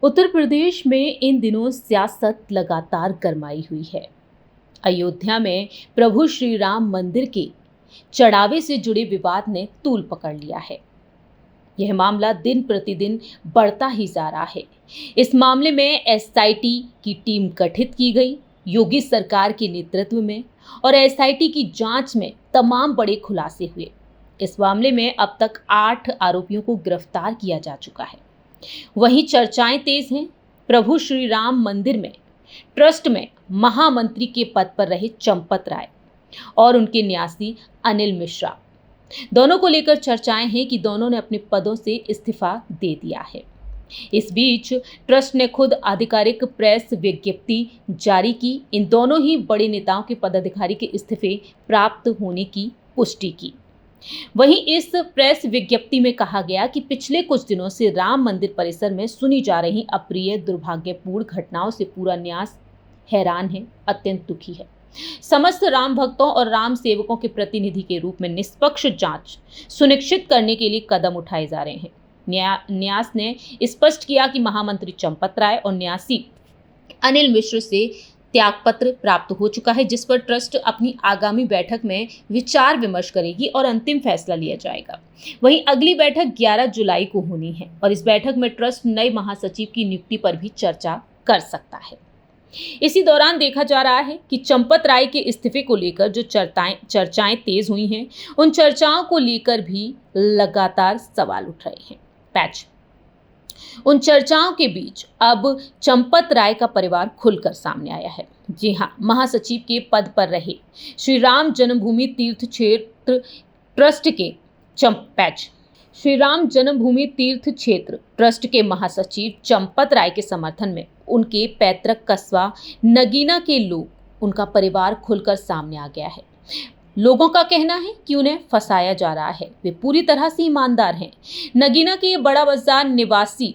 उत्तर प्रदेश में इन दिनों सियासत लगातार गरमाई हुई है। अयोध्या में प्रभु श्री राम मंदिर के चढ़ावे से जुड़े विवाद ने तूल पकड़ लिया है। यह मामला दिन प्रतिदिन बढ़ता ही जा रहा है। इस मामले में एसआईटी की टीम गठित की गई, योगी सरकार के नेतृत्व में, और एसआईटी की जांच में तमाम बड़े खुलासे हुए। इस मामले में अब तक 8 आरोपियों को गिरफ्तार किया जा चुका है। वहीं चर्चाएं तेज हैं। प्रभु श्री राम मंदिर में ट्रस्ट में महामंत्री के पद पर रहे चंपत राय और उनके न्यासी अनिल मिश्रा, दोनों को लेकर चर्चाएं हैं कि दोनों ने अपने पदों से इस्तीफा दे दिया है। इस बीच ट्रस्ट ने खुद आधिकारिक प्रेस विज्ञप्ति जारी की। इन दोनों ही बड़े नेताओं के पदाधिकारी के इस्तीफे प्राप्त होने की पुष्टि की। वहीं इस प्रेस विज्ञप्ति में कहा गया कि पिछले कुछ दिनों से राम मंदिर परिसर में सुनी जा रही अप्रिय दुर्भाग्यपूर्ण घटनाओं से पूरा न्यास हैरान है, अत्यंत दुखी है। समस्त राम भक्तों और राम सेवकों के प्रतिनिधि के रूप में निष्पक्ष जांच सुनिश्चित करने के लिए कदम उठाए जा रहे हैं। न्यास ने स्पष्ट किया कि महामंत्री चंपत राय और न्यासी अनिल मिश्र से त्यागपत्र प्राप्त हो चुका है, जिस पर ट्रस्ट अपनी आगामी बैठक में विचार विमर्श करेगी और अंतिम फैसला लिया जाएगा। वहीं अगली बैठक 11 जुलाई को होनी है और इस बैठक में ट्रस्ट नए महासचिव की नियुक्ति पर भी चर्चा कर सकता है। इसी दौरान देखा जा रहा है कि चंपत राय के इस्तीफे को लेकर जो चर्चाएं तेज हुई हैं, उन चर्चाओं को लेकर भी लगातार सवाल उठ रहे हैं। पैच उन चर्चाओं के बीच अब चंपत राय का परिवार खुलकर सामने आया है। जी हां, महासचिव के पद पर रहे श्री राम जन्मभूमि तीर्थ क्षेत्र ट्रस्ट के श्री राम जन्मभूमि तीर्थ क्षेत्र ट्रस्ट के महासचिव चंपत राय के समर्थन में उनके पैतृक कस्बा नगीना के लोग, उनका परिवार खुलकर सामने आ गया है। लोगों का कहना है कि उन्हें फंसाया जा रहा है। वे पूरी तरह से ईमानदार हैं। नगीना के बड़ा बाजार निवासी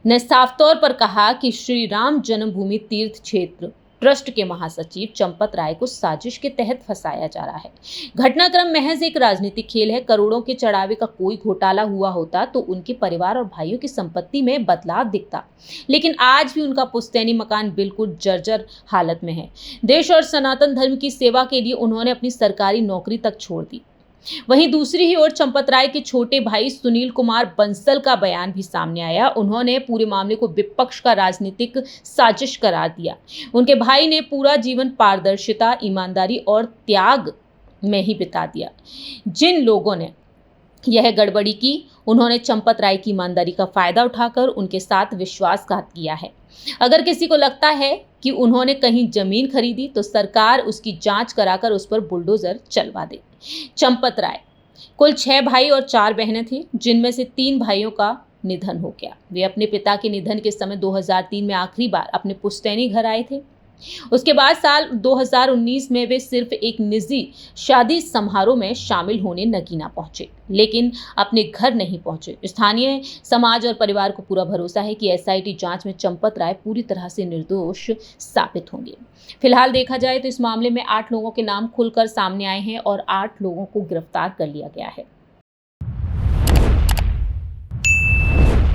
ने साफ तौर पर कहा कि श्री राम जन्मभूमि तीर्थ क्षेत्र ट्रस्ट के महासचिव चंपत राय को साजिश के तहत फंसाया जा रहा है। घटनाक्रम महज एक राजनीतिक खेल है। करोड़ों के चढ़ावे का कोई घोटाला हुआ होता तो उनके परिवार और भाइयों की संपत्ति में बदलाव दिखता, लेकिन आज भी उनका पुश्तैनी मकान बिल्कुल जर्जर हालत में है। देश और सनातन धर्म की सेवा के लिए उन्होंने अपनी सरकारी नौकरी तक छोड़ दी। वहीं दूसरी ही ओर चंपत राय के छोटे भाई सुनील कुमार बंसल का बयान भी सामने आया। उन्होंने पूरे मामले को विपक्ष का राजनीतिक साजिश करार दिया। उनके भाई ने पूरा जीवन पारदर्शिता, ईमानदारी और त्याग में ही बिता दिया। जिन लोगों ने यह गड़बड़ी की, उन्होंने चंपत राय की ईमानदारी का फायदा उठाकर उनके साथ विश्वासघात किया है। अगर किसी को लगता है कि उन्होंने कहीं जमीन खरीदी तो सरकार उसकी जांच कराकर उस पर बुलडोजर चलवा दे। चंपत राय कुल 6 भाई और 4 बहनें थी, जिनमें से 3 भाइयों का निधन हो गया। वे अपने पिता के निधन के समय 2003 में आखिरी बार अपने पुश्तैनी घर आए थे। उसके बाद साल 2019 में वे सिर्फ एक निजी शादी समारोह में शामिल होने नगीना पहुंचे, लेकिन अपने घर नहीं पहुंचे। स्थानीय समाज और परिवार को पूरा भरोसा है कि एसआईटी जांच में चंपत राय पूरी तरह से निर्दोष साबित होंगे। फिलहाल देखा जाए तो इस मामले में 8 लोगों के नाम खुलकर सामने आए हैं और 8 लोगों को गिरफ्तार कर लिया गया है।